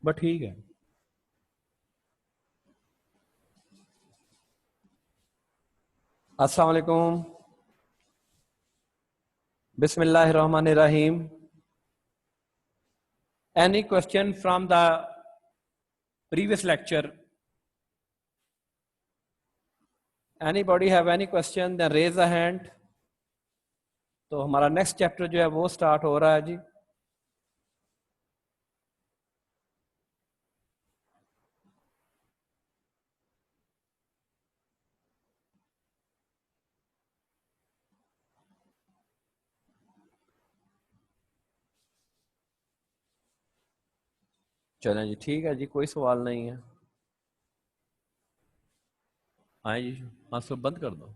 But ठीक है। अस्सलाम वालेकुम, बिस्मिल्लाहिर्रहमानिर्रहीम। Any question from the previous lecture? Anybody have any question? Then raise a hand. तो हमारा नेक्स्ट चैप्टर जो है वो स्टार्ट हो रहा है जी। चलें जी, ठीक है जी, कोई सवाल नहीं है। आए जी, हाँ सब बंद कर दो।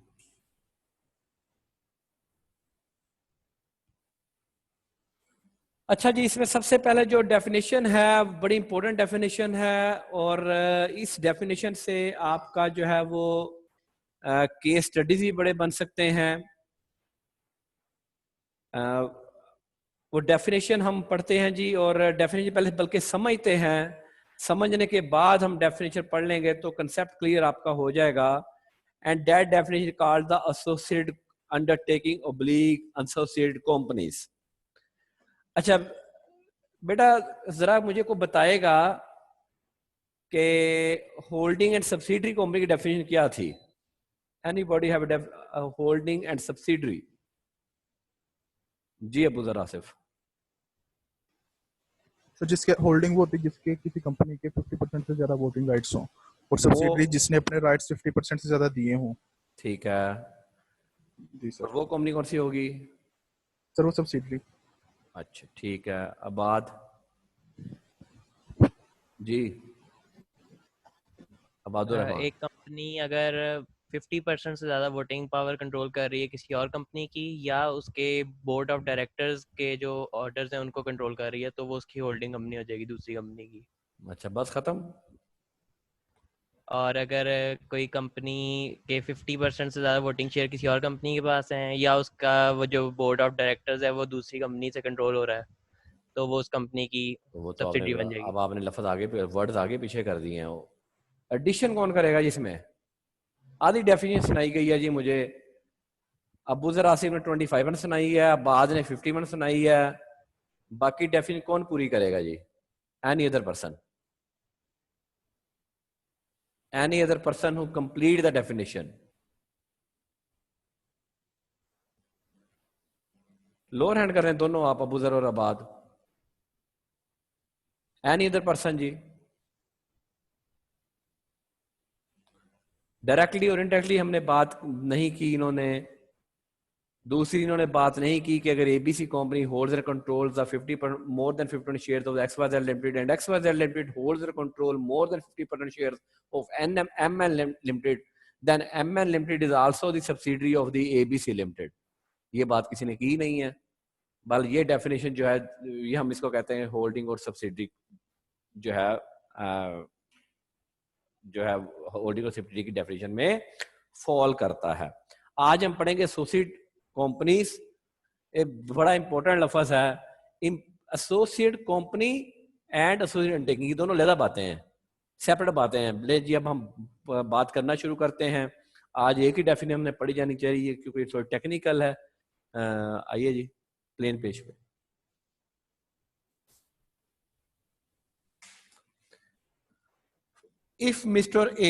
अच्छा जी, इसमें सबसे पहले जो डेफिनेशन है बड़ी इंपॉर्टेंट डेफिनेशन है, और इस डेफिनेशन से आपका जो है वो केस स्टडीज भी बड़े बन सकते हैं। वो डेफिनेशन हम पढ़ते हैं जी, और डेफिनेशन पहले बल्कि समझते हैं, समझने के बाद हम डेफिनेशन पढ़ लेंगे तो कंसेप्ट क्लियर आपका हो जाएगा। And that definition called the associated undertaking oblique associated companies. अच्छा बेटा, जरा मुझे को बताएगा कि होल्डिंग एंड सब्सिडरी कंपनी की डेफिनेशन क्या थी? Anybody have holding and subsidiary? जी अबू जर आसिफ। तो जिसके होल्डिंग वो होती है जिसके किसी कंपनी के 50% से ज्यादा वोटिंग राइट्स हों, और सब्सिडरी जिसने अपने राइट्स 50% से ज्यादा दिए हों। ठीक है जी सर। और वो कंपनी कौन सी होगी? सर वो सब्सिडरी। अच्छा ठीक है, आबाद जी, आबादुर रहमान। एक कंपनी अगर 50% से ज़्यादा वोटिंग पावर कंट्रोल कर रही है किसी और कंपनी की, या उसके बोर्ड ऑफ डायरेक्टर्स के जो ऑर्डर्स हैं उनको कंट्रोल कर रही है, तो वो उसकी होल्डिंग कंपनी हो जाएगी दूसरी कंपनी की। अच्छा बस खत्म। और अगर कोई कंपनी के 50% से ज़्यादा वोटिंग शेयर किसी और कंपनी के पास हैं, या उसका वो जो बोर्ड ऑफ डायरेक्टर्स है वो दूसरी कंपनी से कंट्रोल हो रहा है, तो वो उस कंपनी की तो वो तो सब्सिडी आपने बन जाएगी। अब आपने लफ्ज आगे वर्ड्स आगे पीछे कर दिए हैं। वो एडिशन कौन करेगा जिसमें? आधी डेफिनेशन सुनाई गई है जी मुझे। अबू जर आसिफ ने 25% सुनाई है, बाद ने 50% सुनाई है, बाकी डेफिनेशन कौन पूरी करेगा जी? Any other person? Any other person who complete the definition? Lower hand कर रहे हैं दोनों आप, अबू जर और आबाद। एनी अदर पर्सन जी? डायरेक्टली और इनडायरेक्टली हमने बात नहीं की इन्होंने। दूसरी इन्होंने बात नहीं की कि अगर ABC company holds and controls the 50% more than 50% shares of XYZ limited and XYZ limited holds and control more than 50% shares of MN limited, then MN limited is also the subsidiary of the ABC limited. ये बात किसी ने की नहीं है, बल ये definition जो है ये हम इसको कहते हैं होल्डिंग और सब्सिडी जो है होल्डिंग और सब्सिडी की डेफिनेशन में फॉल करता है। आज हम पढ़ेंगे एसोसिएट कंपनीज। एक बड़ा इंपॉर्टेंट लफ्ज है associate company and associate undertaking, ये दोनों अलग बातें हैं, सेपरेट बातें हैं। ले जी अब हम बात करना शुरू करते हैं। आज एक ही डेफिनेशन हमने पढ़ी जानी चाहिए क्योंकि थोड़ा टेक्निकल है। आइए जी प्लेन पेज पे। If Mr. A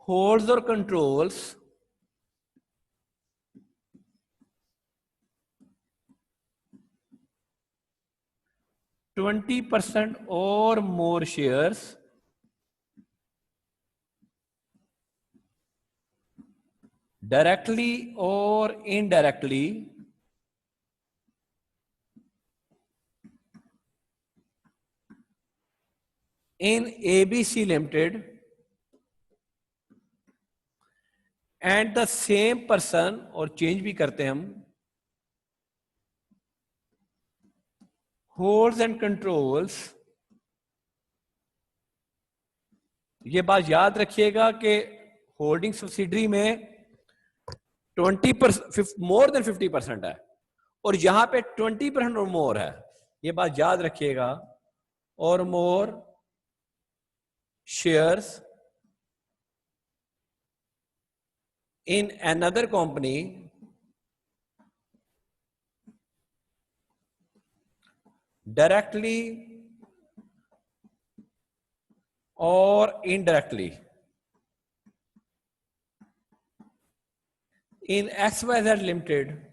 holds or controls 20% or more shares directly or indirectly in ABC Limited, and the same person, और चेंज भी करते हैं हम, holds and controls, ये बात याद रखिएगा कि होल्डिंग सब्सिडरी में 20% मोर देन 50% है, और यहां पे 20% और मोर है, ये बात याद रखिएगा। or more shares in another company directly or indirectly in XYZ Limited,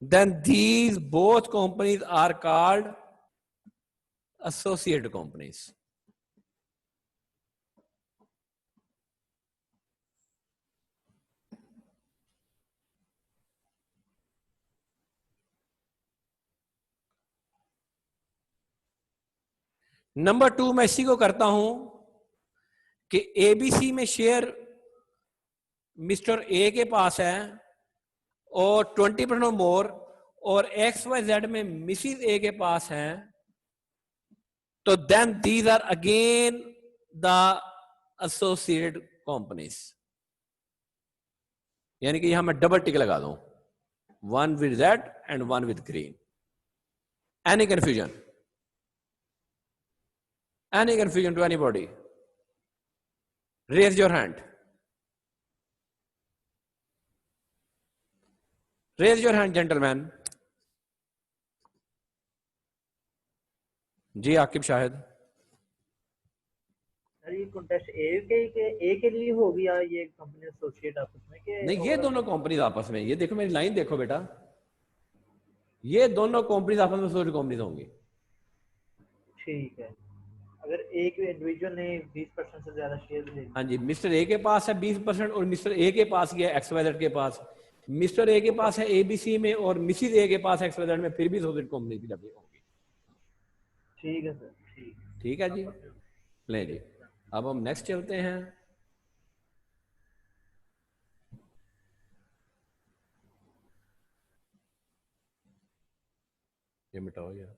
then these both companies are called associate companies. Number 2 मैं इसी को करता हूं कि एबीसी में शेयर मिस्टर ए के पास है और 20% मोर, और XYZ में मिसिस ए के पास है, तो then these are again the associate companies. यानी कि यहां मैं डबल टिक लगा दूं, one with red and one with green. Any confusion? Any confusion to anybody? Raise your hand. Raise your hand, gentlemen. जी आकिब शाहिद। सर ये कॉन्टेस्ट ए के लिए हो गया, ये कंपनी एसोसिएट आपस में के? नहीं, ये दोनों कंपनीज आपस में, ये देखो मेरी लाइन देखो बेटा, ये दोनों कंपनीज आपस में एसोसिएट कंपनीज होंगी। ठीक है। अगर एक इंडिविजुअल ने 20% से ज्यादा शेयर ले, हाँ जी, मिस्टर ए के पास है 20% और मिस्टर ए के पास ये XYZ के पास, मिस्टर ए के पास है एबीसी में और मिसिस ए के पास XYZ में, फिर भी एसोसिएट कंपनी की डबल होगी। ठीक है सर, ठीक है जी, ले जी। अब हम नेक्स्ट चलते हैं। ये मिटाओ यार।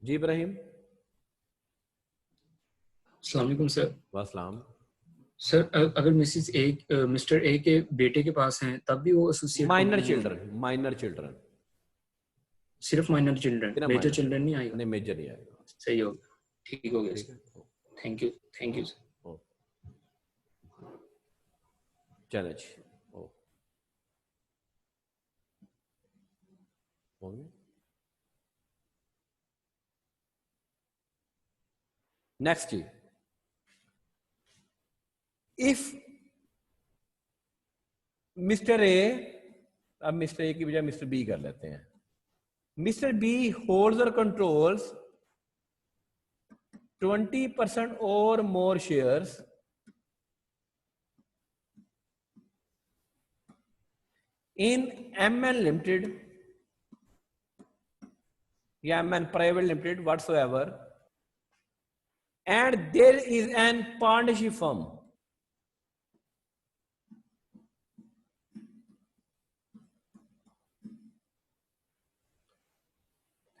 जी इब्राहिम। अस्सलाम वालेकुम सर। वासलाम। सर अगर मिस्टर ए के बेटे के पास हैं तब भी वो एसोसिएट? माइनर चिल्ड्रन सिर्फ माइनर चिल्ड्रन, मेजर चिल्ड्रन नहीं आएगा? नहीं, मेजर नहीं आएगा। सही हो गया, ठीक हो गया सर। Thank you sir. चलो जी, नेक्स्ट जी। इफ मिस्टर ए, अब मिस्टर ए की बजाय मिस्टर बी कर लेते हैं, मिस्टर बी होल्ड्स और कंट्रोल्स 20% और मोर शेयर्स in MN Limited या MN Private Limited whatsoever, and there is an partnership firm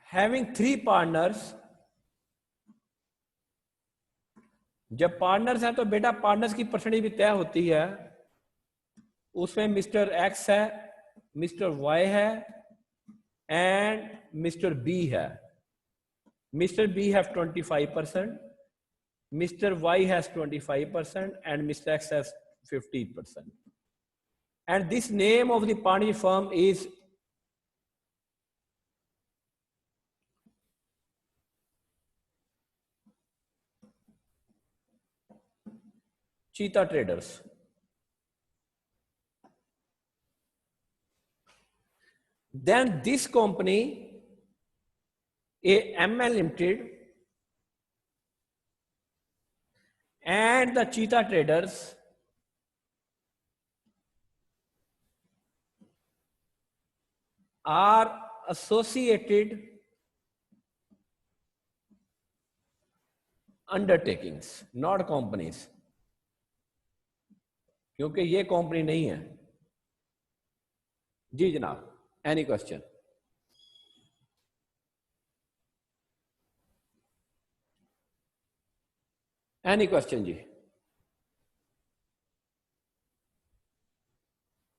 having 3 partners। जब पार्टनर्स हैं तो बेटा पार्टनर्स की परसेंटेज भी तय होती है, उसमें मिस्टर एक्स है, मिस्टर वाई है एंड मिस्टर बी है। Mister B have 25%, mister Y has 25% and Mr. X has 15%. And this name of the partnership firm is Cheetah Traders. Then this company, AML Limited, and the Cheetah Traders are associated undertakings, not companies, क्योंकि ये company नहीं है। जी जनाब, any question? Any question जी?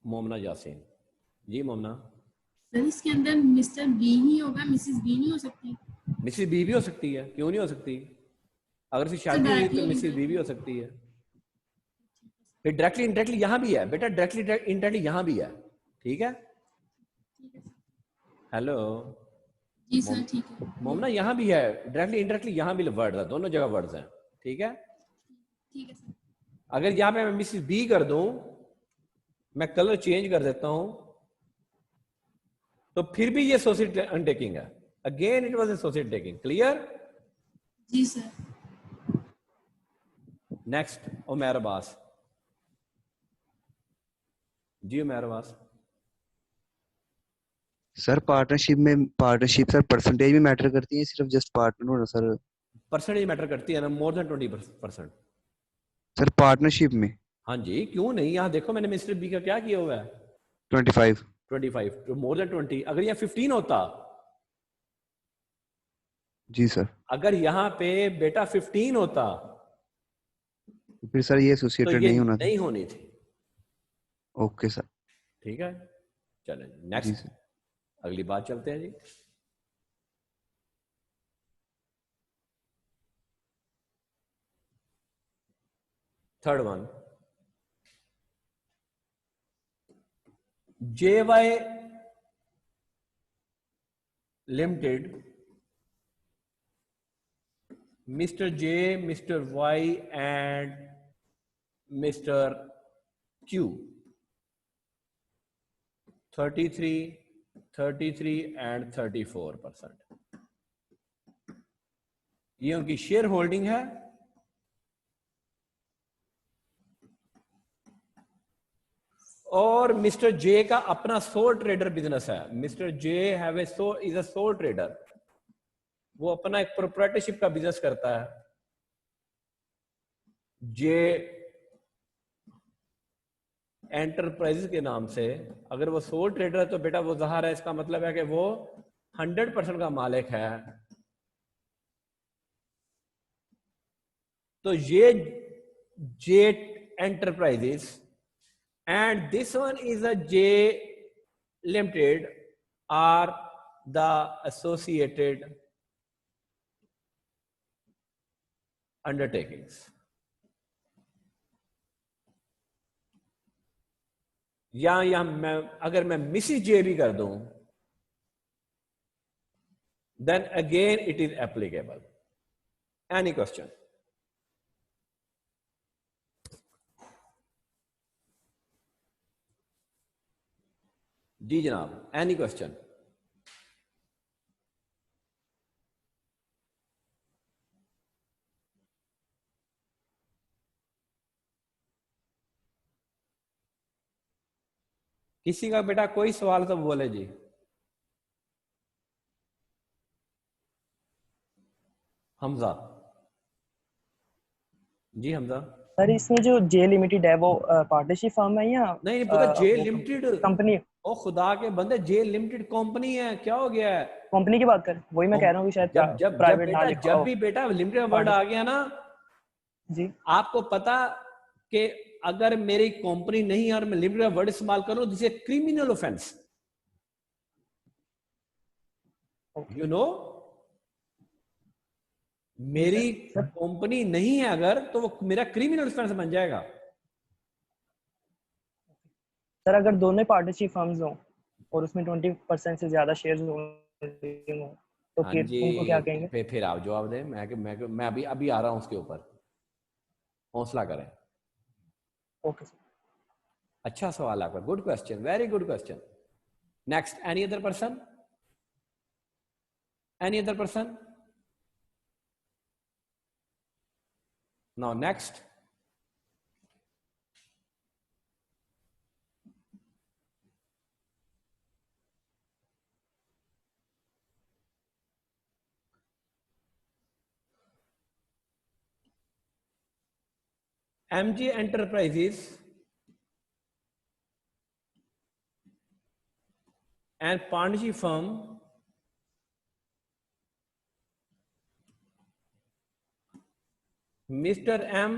मोमना यासीन जी। मोमना, sir इसके अंदर mister B ही होगा, Mrs B नहीं हो सकती? मिसेस बी भी हो सकती है, क्यों नहीं हो सकती? अगर इसकी शादी हुई तो मिसेस बी भी हो सकती है। फिर डायरेक्टली इनडायरेक्टली यहां भी है बेटा, डायरेक्टली इनडायरेक्टली यहां भी है, ठीक है? हेलो जी सर, ठीक है। मोमना, यहां भी है डायरेक्टली इनडायरेक्टली, यहां भी वर्ड है, दोनों जगह वर्ड्स हैं, ठीक है? ठीक है सर। अगर यहां पे मैं मिसेस बी कर दूं, मैं कलर चेंज कर देता हूं, तो फिर भी ये सोसाइटी अंडरटेकिंग है। Again it was a society taking. Clear? जी sir. Next Umair Abbas ji. Umair Abbas, sir partnership sir percentage में मैटर करती है, सिर्फ जस्ट पार्टनर होना सर? परसेंटेज मैटर करती है ना, मोर देन 20%। सर पार्टनरशिप में हाँ जी, क्यों नहीं? यहाँ देखो मैंने मिस्टर बी का क्या किया हुआ है, 25। 25 तो मोर देन 20। अगर यहाँ 15 होता, जी सर, अगर यहाँ पे बेटा 15 होता फिर सर ये तो एसोसिएटेड ये नहीं होना था। नहीं होनी थी। Okay sir. ठीक है, चलें जी नेक्स्ट, सर। अगली बात चलते हैं जी। Third one, JY limited, Mr. J, Mr. Y and Mr. Q, 33 and 34%। ये उनकी शेयर होल्डिंग है। और मिस्टर जे का अपना सोल ट्रेडर बिजनेस है। Mister J is a soul trader, वो अपना एक प्रोप्राइटरशिप का बिजनेस करता है। जे एंटरप्राइजेस के नाम से। अगर वो सोल ट्रेडर है तो बेटा वो ज़ाहिर है, इसका मतलब है कि वो 100% का मालिक है। तो ये जे enterprises and this one is a J Limited are the associated undertakings। या मैं अगर मैं मिसिस जे भी कर दूं, then again it is applicable। Any question? जी जनाब, एनी क्वेश्चन? किसी का बेटा कोई सवाल तो बोले जी। हमजा जी। हमजा सर इसमें जो जे लिमिटेड है वो पार्टनरशिप फर्म है या नहीं पता, जे वो लिमिटेड कंपनी? ओ खुदा के बंदे, जे लिमिटेड कंपनी है, क्या हो गया है? कंपनी की बात कर, वही मैं कह रहा हूँ कि शायद जब जब प्राइवेट ना बेटा, लिखा जब हो। भी बेटा लिमिटेड वर्ड आ गया ना जी आपको पता कि अगर मेरी कंपनी नहीं है और मैं लिमिटेड वर्ड इस्तेमाल करूं, this is criminal offence. You know, मेरी कंपनी नहीं है अगर, तो वो मेरा क्रिमिनल ऑफेंस बन जाएगा। सर अगर दोनों पार्टनरशिप फर्म्स हों और उसमें 20% से ज्यादा शेयर्स हों तो हाँ फिर जी, उनको क्या कहेंगे? फिर आप जवाब दें। मैं अभी अभी आ रहा हूं उसके ऊपर, हौसला करें। Okay sir. अच्छा सवाल आपका, good question, very good question. Next, any other person? Any other person? Now next, MG Enterprises and partnership firm mister M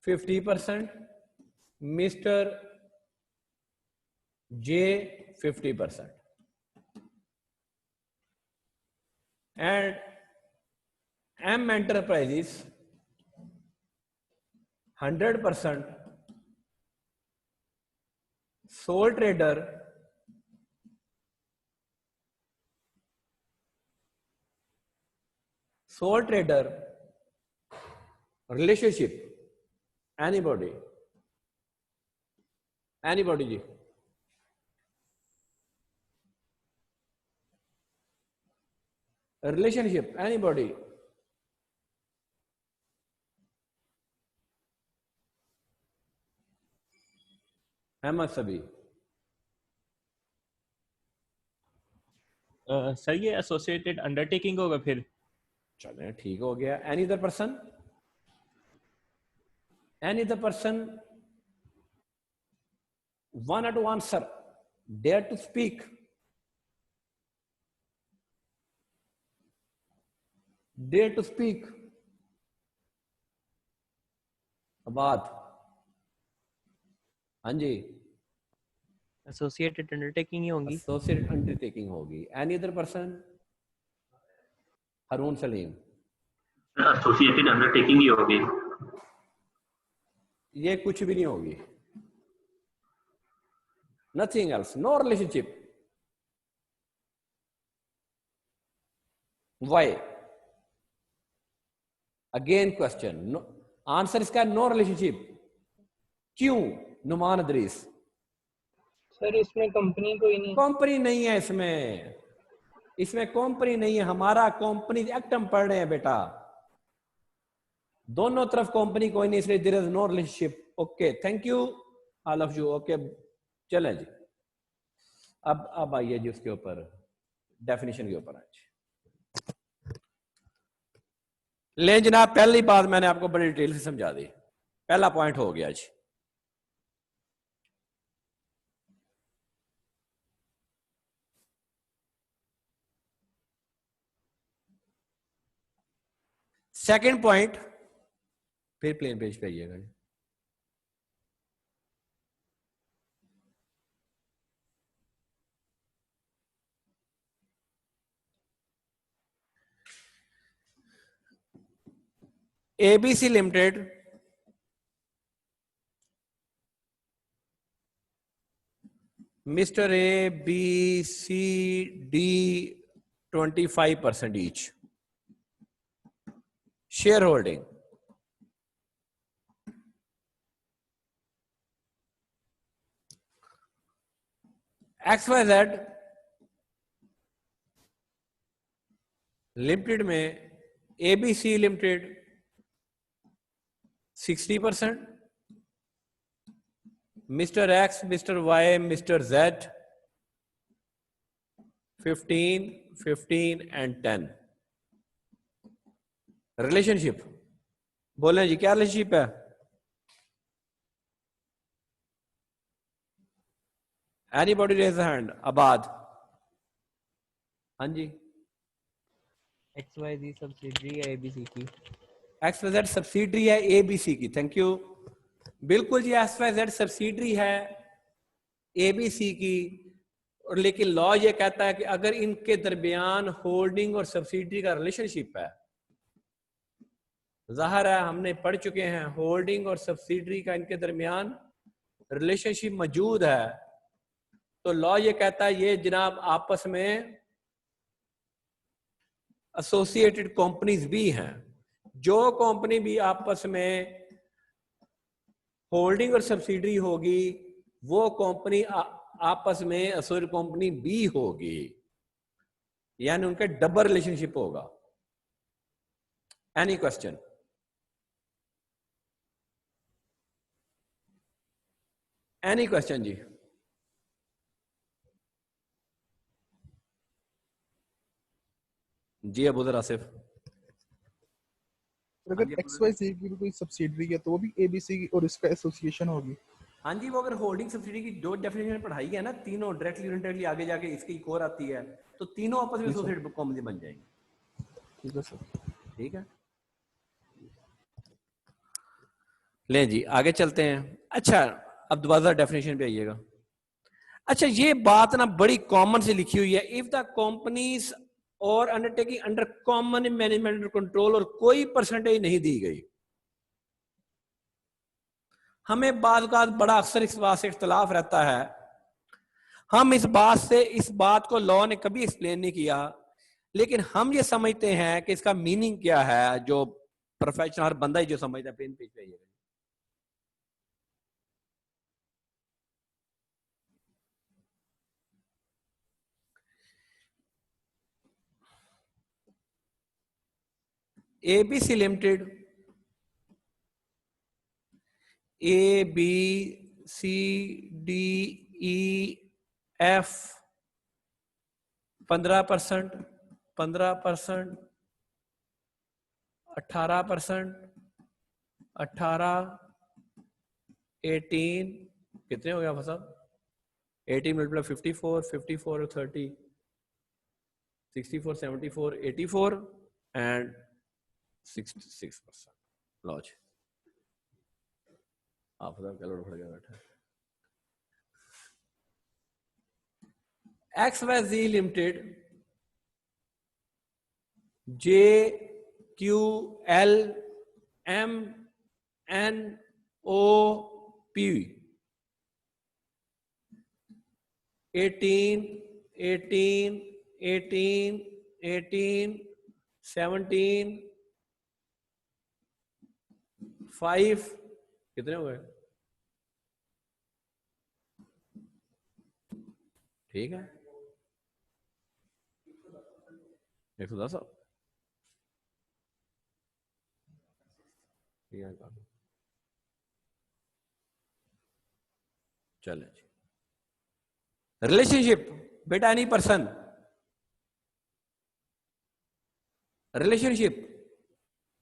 50%, mister J 50%, and M Enterprises 100%, sole trader 'relationship', anybody जी, relationship, anybody, Ahmed सभी, sir ये associated undertaking होगा फिर। चलें ठीक हो गया। Any other person, any other person want to answer, dare to speak, dare to speak. बात, हाँ जी, एसोसिएटेड अंडरटेकिंग ही होंगी। एसोसिएटेड अंडरटेकिंग होगी। Any other person? Haroon Salim, associated undertaking ही होगी। ये कुछ भी नहीं होगी, nothing else, no relationship. Why? Again question, answer इसका नो रिलेशनशिप। क्यों नुमान अदरीस? सर इसमें कंपनी कोई नहीं। कंपनी नहीं है इसमें, इसमें कंपनी नहीं है। हमारा कंपनी एक्ट हम पढ़ रहे हैं बेटा, दोनों तरफ कंपनी कोई नहीं, इसलिए there is no relationship. Okay, thank you all of you. Okay चलें जी, अब आइए जी उसके ऊपर, डेफिनेशन के ऊपर आज ले जनाब। पहली बात मैंने आपको बड़ी डिटेल से समझा दी, पहला पॉइंट हो गया जी। सेकंड पॉइंट, फिर प्लेन पेज पे आइएगा। ABC limited mister A B C D 25% each shareholding, XYZ limited में ABC limited 60%, mister X, mister Y, mister Z 15, 15 and 10। Relationship बोले जी, क्या रिलेशनशिप है? Anybody raise hand. आबाद, हाँ जी। XYZ सब्सिडियरी है एबीसी की। XYZ सब्सिडियरी है एबीसी की, थैंक यू। बिल्कुल जी, XYZ सब्सिडियरी है एबीसी की, और लेकिन लॉ ये कहता है कि अगर इनके दरमियान होल्डिंग और सब्सिडियरी का रिलेशनशिप है, जाहिर है हमने पढ़ चुके हैं होल्डिंग और सब्सिडियरी का इनके दरमियान रिलेशनशिप मौजूद है, तो लॉ ये कहता है ये जनाब आपस में एसोसिएटेड कंपनीज भी हैं। जो कंपनी भी आपस में होल्डिंग और सब्सिडियरी होगी, वो कंपनी आपस में एसोसिएटेड कंपनी भी होगी, यानी उनका डबल रिलेशनशिप होगा। Any question? एनी क्वेश्चन जी? जी अबूदर आसिफ। अगर XYZ की भी कोई सब्सिडियरी है तो वो भी ABC की और इसका एसोसिएशन होगी। हाँ जी, वो अगर होल्डिंग सब्सिडियरी की जो डेफिनेशन पढ़ाई है ना, तीनों डायरेक्टली इनडायरेक्टली आगे जाके इसकी एक और आती है, तो तीनों आपस में एसोसिएटेड कंपनी बन जाएंगी। ठीक है सर। ठीक है। ले जी आगे चलते हैं। अच्छा अब दोबारा डेफिनेशन पे आइएगा। अच्छा ये बात ना बड़ी कॉमन से लिखी हुई है, इफ द कंपनीज और undertaking under common management control, और कोई परसेंटेज नहीं दी गई। हमें बात बड़ा अक्सर इस बात से इख्तलाफ रहता है, हम इस बात को लॉ ने कभी एक्सप्लेन नहीं किया, लेकिन हम ये समझते हैं कि इसका मीनिंग क्या है, जो प्रोफेशनल हर बंदा ही जो समझता है। पेन पेज पे आइएगा। ABC लिमिटेड, ABCDEF 15%, 15%, 18%, 18, 18 कितने हो गया साहब? 18 मल्टीप्लाई 54, 54 और 30, 64, 74, 84 एंड 66%। लॉज आप कैलोड़ पड़ गया बैठा। XYZ लिमिटेड, JQLMNOP 18, 18, 18, 18, 17, 5 कितने हो गए? ठीक है 110। चले जी। रिलेशनशिप बेटा, any person, relationship,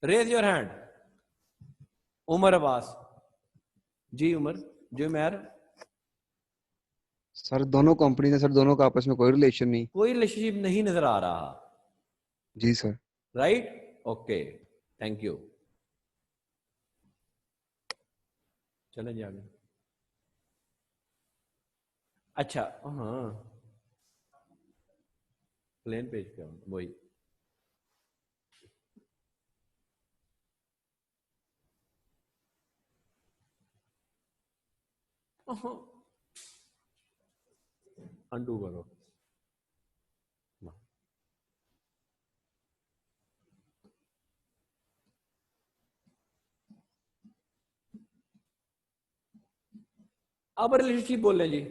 raise your hand. Umar Abbas ji, Umar जो मैर। सर दोनों कंपनी ने, सर दोनों का आपस में कोई रिलेशन नहीं। कोई रिलेशनशिप नहीं नजर आ रहा। जी sir. Right, okay, thank you. चलें जी आगे। अच्छा हाँ, प्लेन पेज पे वही। अंडू करो। अब रिलेशनशिप बोले जी।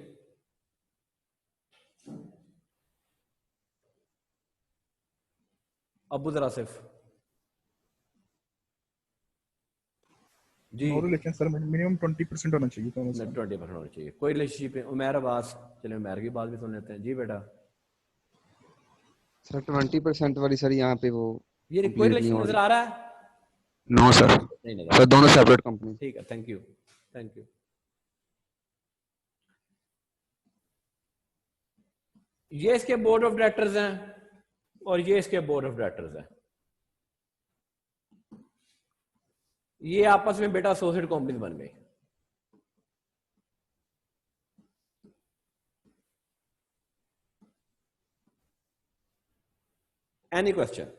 अब्दुल आसिफ जी। नो रिलेशन सर, मिनिमम 20% होना चाहिए। 20% होना चाहिए। कोई रिलेशनशिप है? उमैर अब्बास, चलिए उमैर की बात भी सुन लेते हैं। जी बेटा। सर 20% वाली सर यहाँ पे वो ये कोई रिलेशन नजर आ रहा है? नो सर, नहीं नजर। सर दोनों सेपरेट कंपनी। ठीक है, थैंक यू, थैंक यू। ये इसके बोर्ड ऑफ डायरेक्टर्स हैं और ये इसके बोर्ड ऑफ डायरेक्टर्स हैं। ये आपस में बेटा एसोसिएट कंपनीज बन गई। Any question?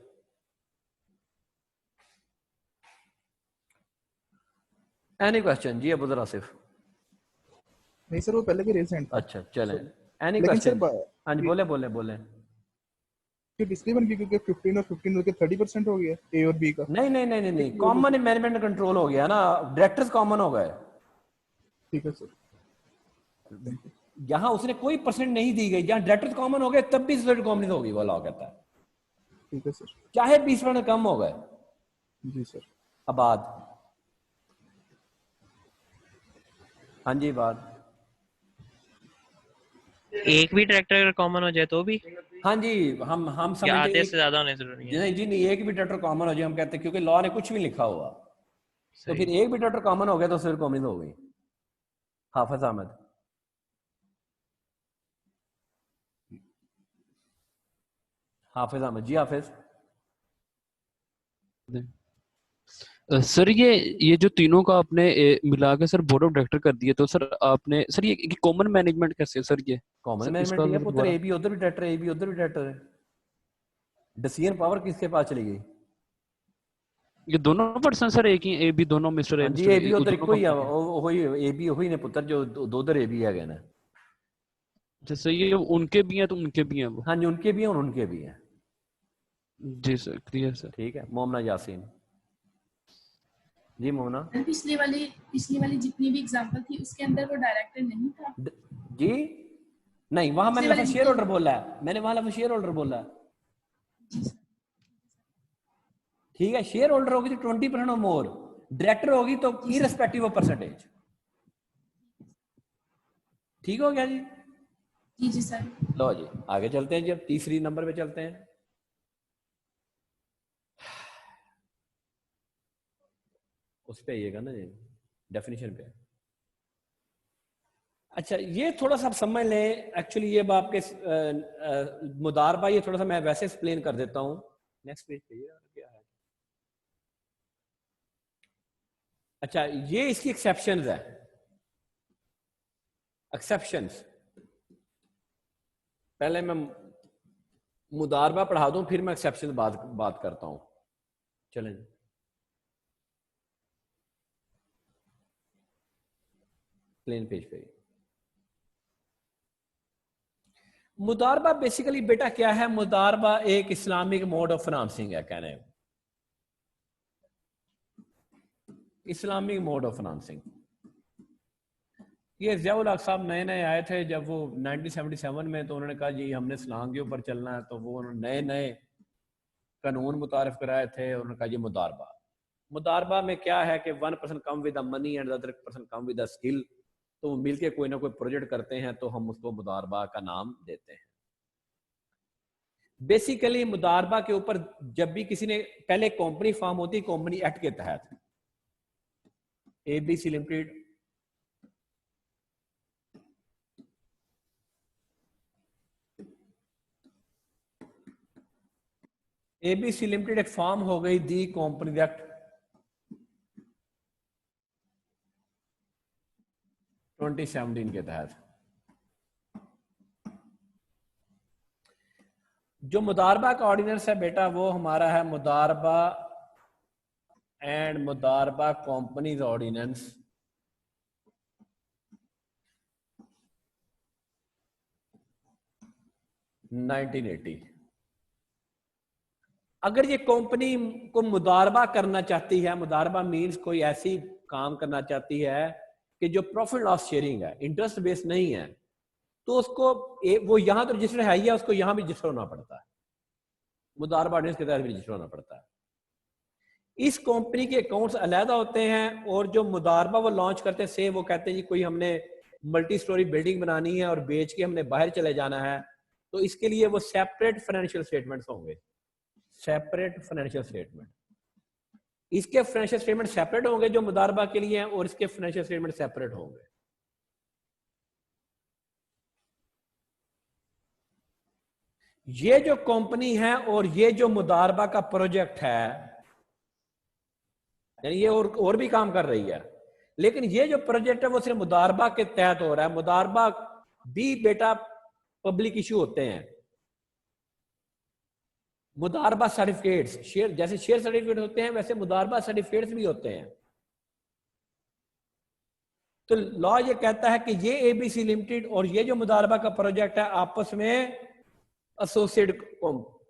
एनी क्वेश्चन जी अब्दुल आसिफ? नहीं सर, वो पहले के रेसेंट। अच्छा चलें, एनी क्वेश्चन? हाँ जी बोले बोले बोले। इसलिए बन गई क्योंकि 15 और 15 मिलकर 30% हो गया ए और बी का। नहीं नहीं नहीं नहीं, कॉमन मैनेजमेंट कंट्रोल हो गया ना, डायरेक्टर्स कॉमन हो गए। ठीक है सर। यहां उसने कोई परसेंट नहीं दी गई, जहां डायरेक्टर्स कॉमन हो गए तब भी स्प्लिट कॉमन होगी, वो लॉ कहता है। ठीक है सर। चाहे 20% कम हो गए। जी सर। आबाद हाँ जी, बात। एक भी डायरेक्टर कॉमन हो जाए तो भी? हाँ जी, हम समझते हैं आधे से ज्यादा होने जरूरी है। नहीं जी नहीं, एक भी डायरेक्टर कॉमन हो जाए हम कहते हैं, क्योंकि लॉ ने कुछ भी लिखा हुआ तो फिर एक भी डायरेक्टर कॉमन हो गया तो फिर कॉमन हो गई। हाफिज अहमद हाफिज अहमद जी। हाफिज सर ये जो तीनों का आपने मिला के सर बोर्ड ऑफ डायरेक्टर कर दिए, तो सर आपने सर ये कॉमन मैनेजमेंट कैसे है सर ये? कॉमन सर मैनेजमेंट इसका ही है मतलब पुत्र, दोबारा ए बी उधर भी डायरेक्टर, ए बी उधर भी डायरेक्टर है। डिसीजन पावर किसके पास चली गई? ये दोनों पर्सन सर एक ही, ए बी दोनों मिस्टर ए हाँ जी, मिस्टर ए बी उधर दोनों कोई कंपनी के? वही ए बी वही ने पुत्र, जो दो उधर ए बी है गए ना। जैसे ये उनके भी हैं तो उनके भी हैं वो? हाँ जी, उनके भी हैं और उनके भी हैं। जी सर, क्लियर सर। ठीक है। मोमना यासीन जी। मोमना पिछले वाली जितनी भी एग्जांपल थी उसके अंदर वो डायरेक्टर नहीं था जी? नहीं, वहां मैंने पिछले लफ्ज़ वाली शेयर होल्डर बोला है, मैंने वहां लफ्ज़ शेयर होल्डर बोला है। ठीक है, शेयर होल्डर होगी तो 20% और मोर, डायरेक्टर होगी तो इररिस्पेक्टिव ऑफ परसेंटेज। ठीक हो गया जी? जी जी सर। लो जी आगे चलते हैं जी, अब तीसरी नंबर पे चलते हैं। उस पे आइएगा ना जी, डेफिनेशन पे। अच्छा, ये थोड़ा सा आप समझ लें। एक्चुअली ये आपके मुदारबा, ये थोड़ा सा मैं वैसे एक्सप्लेन कर देता हूँ। नेक्स्ट पेज पे क्या है? अच्छा, ये इसकी एक्सेप्शंस है। एक्सेप्शंस पहले मैं मुदारबा पढ़ा दूं, फिर मैं एक्सेप्शन बात करता हूं। चलें, प्लेन पेज पे। मुदारबा बेसिकली बेटा क्या है? मुदारबा एक इस्लामिक मोड ऑफ फाइनेंसिंग है, कहने इस्लामिक मोड ऑफ फाइनेंसिंग। ये ज़ियाउल हक साहब नए नए आए थे जब वो 1977 में, तो उन्होंने कहा जी हमने इस्लाम के ऊपर चलना है, तो वो नए नए कानून मुतारिफ कराए थे। उन्होंने कहा जी मुदारबा, मुदारबा में क्या है कि 1% come with money and other person come with skill, तो वो मिलके कोई ना कोई प्रोजेक्ट करते हैं, तो हम उसको मुदारबा का नाम देते हैं। बेसिकली मुदारबा के ऊपर जब भी किसी ने, पहले कंपनी फॉर्म होती है कंपनी एक्ट के तहत, ABC लिमिटेड, ABC लिमिटेड एक फॉर्म हो गई दी कंपनी एक्ट 2017 के तहत। जो मुदारबा का ऑर्डिनेंस है बेटा, वो हमारा है मुदारबा एंड मुदारबा कंपनीज ऑर्डिनेंस 1980। अगर ये कंपनी को मुदारबा करना चाहती है, मुदारबा मीन्स कोई ऐसी काम करना चाहती है कि जो प्रॉफिट लॉस शेयरिंग है, इंटरेस्ट बेस्ड नहीं है, तो उसको वो यहां तो रजिस्टर है ही है, उसको यहां भी रजिस्टर होना पड़ता है, मुदारबा ऑर्डिनेंस के तहत भी रजिस्टर होना पड़ता है। इस कंपनी के अकाउंट्स अलहदा होते हैं, और जो मुदारबा वो लॉन्च करते हैं, से वो कहते हैं जी कोई हमने मल्टी स्टोरी बिल्डिंग बनानी है और बेच के हमने बाहर चले जाना है, तो इसके लिए वो सेपरेट फाइनेंशियल स्टेटमेंट्स होंगे, सेपरेट फाइनेंशियल स्टेटमेंट। इसके फाइनेंशियल स्टेटमेंट सेपरेट होंगे जो मुदारबा के लिए हैं, और इसके फाइनेंशियल स्टेटमेंट सेपरेट होंगे। ये जो कंपनी है और ये जो मुदारबा का प्रोजेक्ट है, यानी ये और भी काम कर रही है, लेकिन ये जो प्रोजेक्ट है वो सिर्फ मुदारबा के तहत हो रहा है। मुदारबा भी बेटा पब्लिक इशू होते हैं, मुदारबा सर्टिफिकेट्स, शेयर जैसे शेयर सर्टिफिकेट होते हैं वैसे मुदारबा सर्टिफिकेट्स भी होते हैं। तो लॉ ये कहता है कि ये ABC लिमिटेड और ये जो मुदारबा का प्रोजेक्ट है आपस में एसोसिएट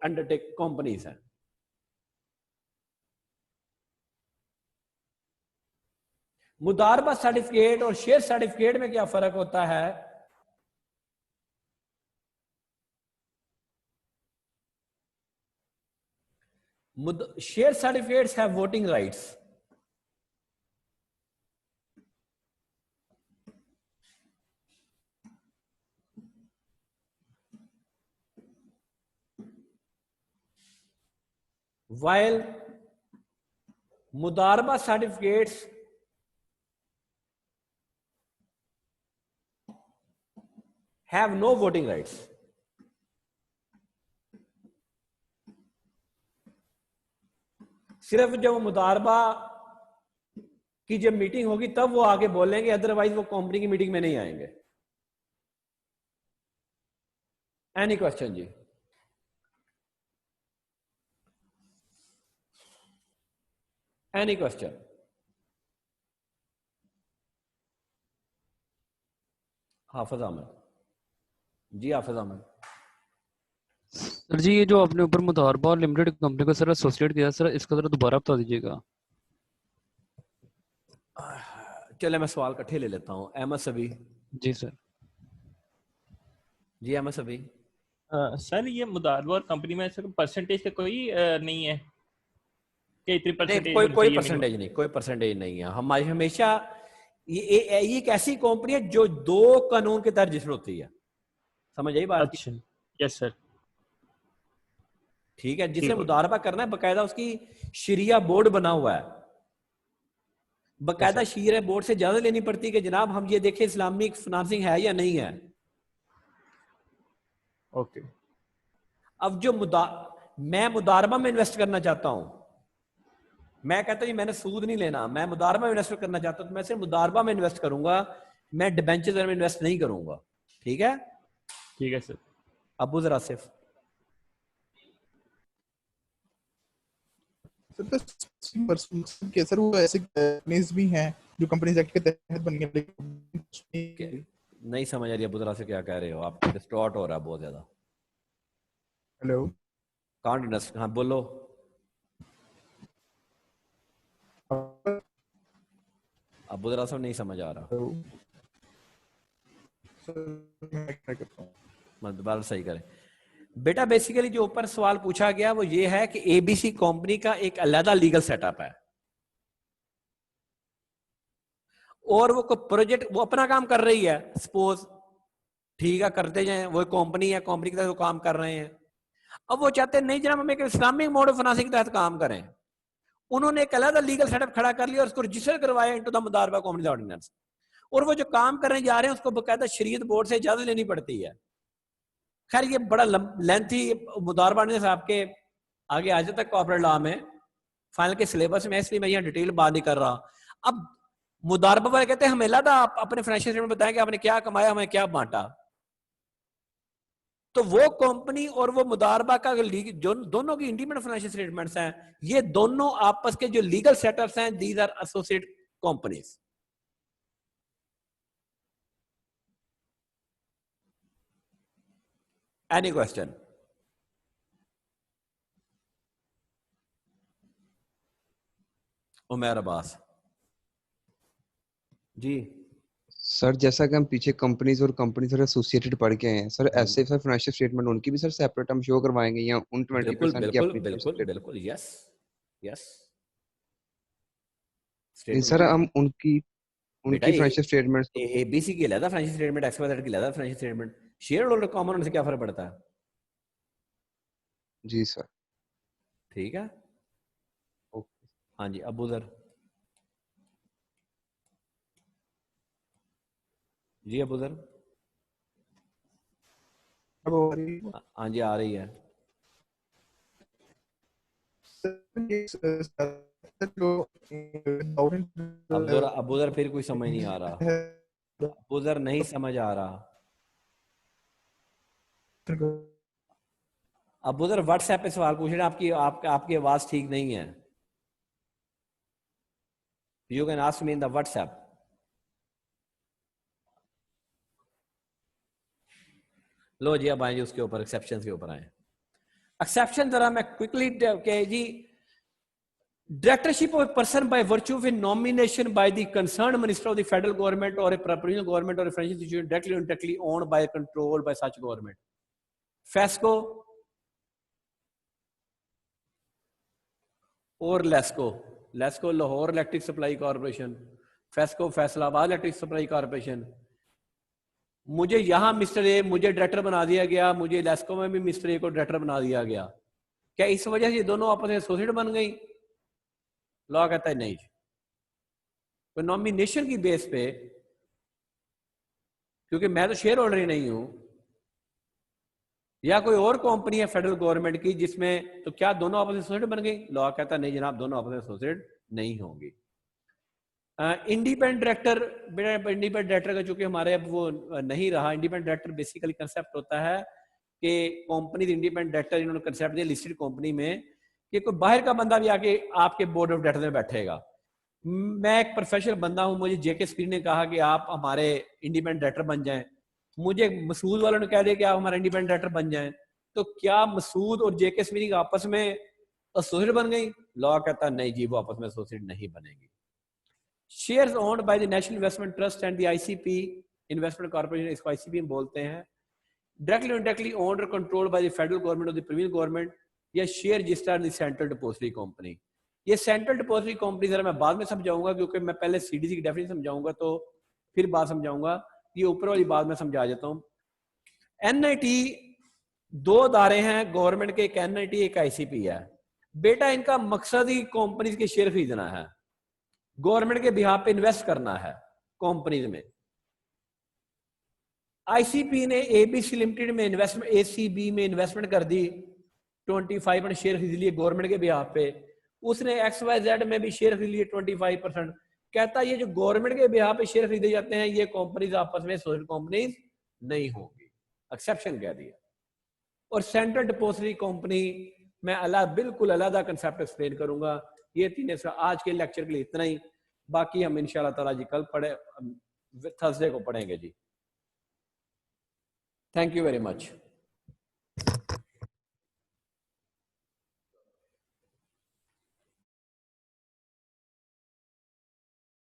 अंडरटेक कंपनीज हैं। मुदारबा सर्टिफिकेट और शेयर सर्टिफिकेट में क्या फर्क होता है? Share certificates have voting rights, while मुदारबा सर्टिफिकेट्स have no voting rights। सिर्फ जो मुदारबा कि जब मीटिंग होगी तब वो आगे बोलेंगे, अदरवाइज वो कंपनी की मीटिंग में नहीं आएंगे। एनी क्वेश्चन जी? Any question? Hafiz Ahmed ji, Hafiz Ahmed. Sir जी ये जो आपने ऊपर मुदारबा और लिमिटेड कंपनी को सर एसोसिएट किया सर, इसका जरा दोबारा बता दीजिएगा। चले मैं सवाल इकट्ठे ले लेता हूँ। अहमद सभी जी सर। जी अहमद सभी। सर ये मुदारबा और कंपनी में सर परसेंटेज का कोई नहीं है कि इतनी परसेंटेज कोई परसेंटेज नहीं, कोई परसेंटेज नहीं है। हमारी हमेशा ये एक ऐसी कंपनी है जो 2 कानून के तहत रजिस्टर होती है। समझ आई बात? अच्छा, यस सर। ठीक है, जिसे मुदारबा करना है बकायदा उसकी शरिया बोर्ड बना हुआ है, बकायदा शरिया बोर्ड से इजाजत लेनी पड़ती है कि जनाब हम ये देखें इस्लामिक फाइनेंसिंग है या नहीं है। ओके। अब जो मैं मुदारबा में इन्वेस्ट करना चाहता हूं, मैं कहता हूं मैंने सूद नहीं लेना, मैं मुदारबा में इन्वेस्ट करना चाहता हूं, तो मैं सिर्फ मुदारबा में इन्वेस्ट करूंगा, मैं डिबेंचर में इन्वेस्ट नहीं करूंगा। ठीक है? ठीक है सर। अबू जरा सिर्फ सर वो ऐसे कंपनीज भी हैं जो कंपनीज एक्ट के तहत बन गए। नहीं समझ आ रही अबू जरा से क्या कह रहे हो आप? डिस्टॉर्ट हो रहा है बहुत ज्यादा। Hello can't understand. हाँ बोलो। अबू जरा से नहीं समझ आ रहा। दोबारा सही करें बेटा। बेसिकली जो ऊपर सवाल पूछा गया वो ये है कि एबीसी कंपनी का एक अलग लीगल सेटअप है और वो प्रोजेक्ट वो अपना काम कर रही है, सपोज ठीक है, करते जाए, वो कंपनी है, कंपनी के तहत वो काम कर रहे हैं। अब वो चाहते हैं नहीं जनाब हम एक इस्लामिक मोड ऑफ फाइनेंसिंग के तहत काम करें। उन्होंने एक अलग लीगल सेटअप खड़ा कर लिया और उसको रजिस्टर करवाया इनटू द मुदारबा कंपनीज ऑर्डिनेंस, और वो जो काम करने जा रहे हैं उसको बकायदा शरीयत बोर्ड से इजाजत लेनी पड़ती है। खैर ये बड़ा लेंथी मुदारबा ऑर्डिनेंस आपके आगे आ जाता है कॉर्पोरेट लॉ में, फाइनल के सिलेबस में, इसलिए मैं यहाँ डिटेल बात नहीं कर रहा। अब मुदारबा वाले कहते हैं हमें लगा आप अपने फाइनेंशियल स्टेटमेंट बताएं कि आपने क्या कमाया, हमें क्या बांटा। तो वो कंपनी और वो मुदारबा का जो दोनों की इंडिपेंडेंट फाइनेंशियल स्टेटमेंट्स हैं, ये दोनों आपस के जो लीगल सेटअप्स हैं, these are associate companies. Any question? Umar Abbas ji. Sir जैसा कि हम पीछे कंपनीज और कंपनीज और एसोसिएटेड पढ़ के हैं सर, ऐसे सर फाइनेंशियल स्टेटमेंट उनकी भी सर सेपरेट हम शो करवाएंगे या उन 20% की अपनी बिल्कुल यस यस। सर हम उनकी फाइनेंशियल स्टेटमेंट्स एबीसी की अलग फाइनेंशियल स्टेटमेंट, एक्सवाइजेड की अलग financial statement, share holder common होने से क्या फर्क पड़ता है? जी सर। ठीक है। हाँ जी अबू जर जी। अबू जर हाँ जी आ रही है। अबू जर फिर कोई समझ नहीं आ रहा। अबू जर नहीं समझ आ रहा। अबू जर व्हाट्सएप पे सवाल पूछ रहे हैं, आपकी आवाज ठीक नहीं है। You can ask me in the WhatsApp. लो जी अब आए जी उसके ऊपर, एक्सेप्शन के ऊपर आए। एक्सेप्शन जरा मैं क्विकली जी। Directorship of a person by virtue of a nomination by the concerned minister of the federal government or a provincial government or a financial institution directly or indirectly owned by, controlled by such government. FESCO और LESCO. LESCO Lahore electric supply corporation, FESCO Faisalabad electric supply corporation. मुझे यहां mister A मुझे director बना दिया गया, मुझे लेस्को में भी मिस्टर ए को डायरेक्टर बना दिया गया। क्या इस वजह से ये दोनों आपस में एसोसिएट बन गई? लॉ कहता है नहीं। तो नॉमिनेशन की बेस पे, क्योंकि मैं तो शेयर होल्डर ही नहीं हूं, या कोई और कंपनी है फेडरल गवर्नमेंट की जिसमें, तो क्या दोनों आपस में एसोसिएट बन गई? लॉ कहता नहीं जनाब, दोनों आपस में एसोसिएट नहीं होंगी। इंडिपेंडेंट डायरेक्टर, इंडिपेंडेंट डायरेक्टर का चूंकि हमारे अब वो नहीं रहा। इंडिपेंडेंट डायरेक्टर बेसिकली कंसेप्ट होता है कि कंपनी इंडिपेंडेंट डायरेक्टर इन्होंने कंसेप्ट दिया लिस्टेड कंपनी में कि कोई बाहर का बंदा भी आके आपके बोर्ड ऑफ डायरेक्टर में बैठेगा। मैं एक प्रोफेशनल बंदा हूं, मुझे जेके स्क्रीन ने कहा कि आप हमारे इंडिपेंडेंट डायरेक्टर बन जाएं, मुझे मसूद वालों ने कह दिया कि आप हमारे इंडिपेंडेंट डायरेक्टर बन जाएं, तो क्या मसूद और जेके स्क्रीन आपस में एसोसिएट बन गई? लॉ कहता नहीं जी, वो आपस में एसोसिएट नहीं बनेगी। Shares owned by the national investment trust and the ICP investment corporation, इसको आईसीपी में बोलते हैं। डायरेक्टली इनडायरेक्टली ओन्ड और controlled by the federal government और द प्रीवियस गवर्नमेंट, या share registered in the central depository company. ये central depository company जरा मैं बाद में समझाऊंगा, क्योंकि मैं पहले सीडीसी की डेफिनेशन समझाऊंगा तो फिर बात समझाऊंगा। ये ऊपर वाली बात मैं समझा देता हूँ। एनआईटी दो अदारे हैं गवर्नमेंट के, एक एनआईटी एक आईसीपी है। बेटा इनका मकसद ही कंपनीज के शेयर खरीदना है, गवर्नमेंट के बिहाफ पे इन्वेस्ट करना है कंपनीज में। आईसीपी ने एबीसी लिमिटेड में इन्वेस्टमेंट, एसीबी में इन्वेस्टमेंट कर दी, 25% शेयर खरीद लिए गवर्नमेंट के बिहाफ पे। उसने XYZ में भी शेयर खरीद लिए 25%। कहता ये जो गवर्नमेंट के बिहाफ पे शेयर खरीदे जाते हैं ये कंपनीज आपस में सोशल कंपनीज नहीं होंगी, एक्सेप्शन कह दिया। और सेंट्रल डिपॉजिटरी कंपनी मैं बिल्कुल अलग कंसेप्ट एक्सप्लेन करूंगा। ये तीन आज के लेक्चर के लिए इतना ही, बाकी हम इंशाल्लाह ताला जी कल थर्सडे को पढ़ेंगे जी। Thank you very much.